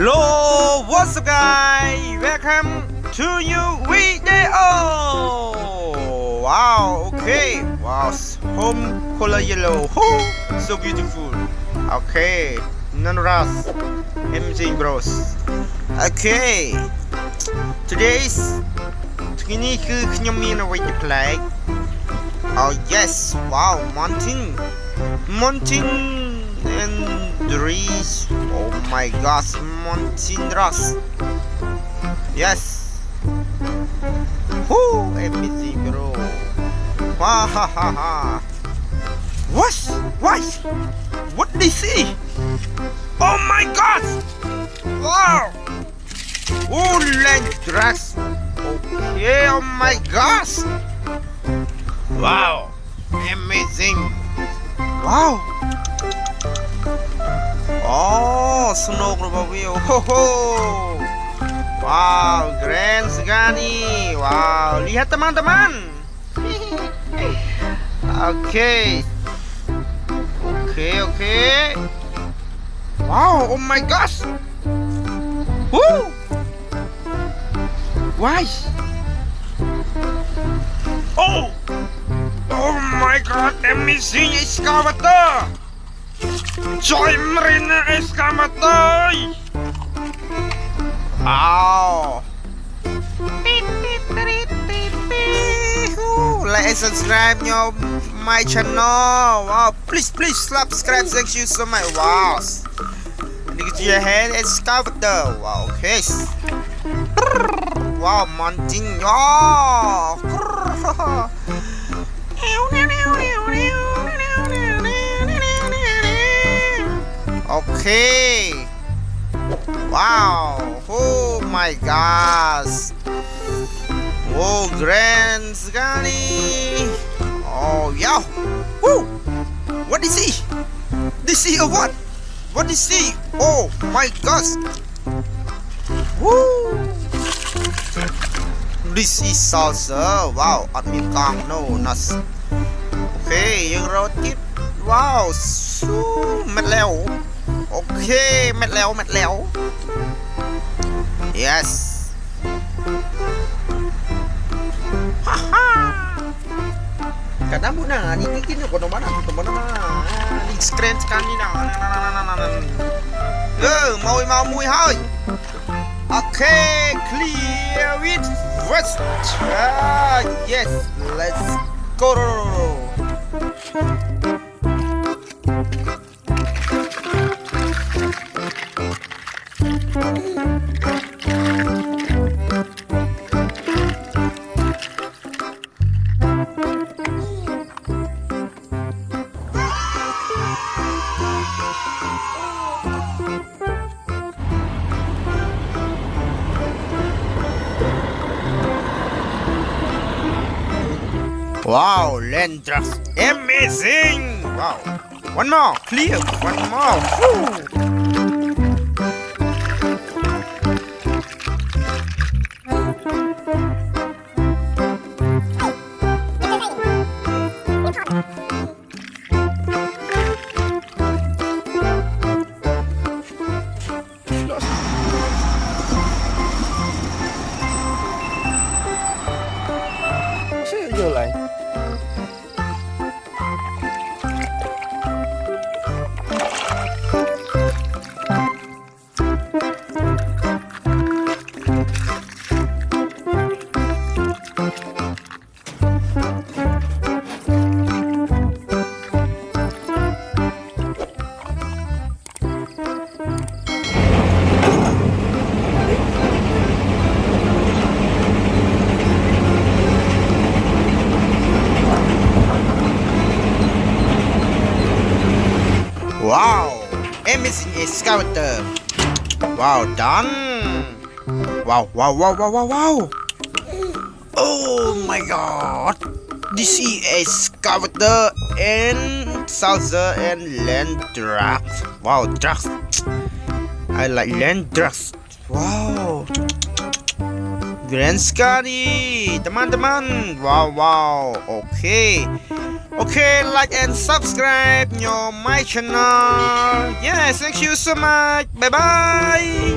Hello, what's up guys? Welcome to new video. Wow, okay. Wow, home color yellow. Oh, so beautiful. Okay, none rush. Amazing bros. Okay. Today's នេះគឺខ្ញុំមានអ្វីទៅប្លែក Oh yes, wow, mountain and trees. Oh my gosh, mountain rocks. Yes. Whoo, amazing bro. Wow, ha ha ha. What? What did they see? Oh my god. Wow. Oh, land tracks. Okay, oh my gosh. Wow, amazing. Wow. Oh, snow view. Ho ho. Wow, grand sekali. Wow, lihat teman-teman. Okay. Wow, oh my gosh. Woo. Why? Oh my god, amazing excavator! Joy Marina excavator! Wow! Like and subscribe your my channel. Wow, please subscribe. Thank you so much. Wow! Look at your head excavator. Wow, okay. Wow, mountain. Oh! Okay. Wow. Oh my gosh. Oh, grand sekali. Oh yeah. Woo. What is he? This is a what? What is he? Oh my gosh. Woo. This is salsa. Wow, admin kang no nas. Okay, yung road tip. Wow, so mệt leo. Okay, mệt leo. Yes. Haha. Kadang muna ni kini ko naman ang teman-teman. Ni screen kanina. Mau mui hơi. Okay, clear it. West. Yes, let's go. Wow, land trucks, amazing! Wow, one more, clear, one more. Woo. Wow, amazing excavator. Wow, done. Wow. Oh my god. This is excavator and salsa and land trucks. Wow, trucks. I like land trucks. Wow. Grand sekali, teman-teman. Wow. Okay, like and subscribe your my channel. Yes, thank you so much. Bye bye.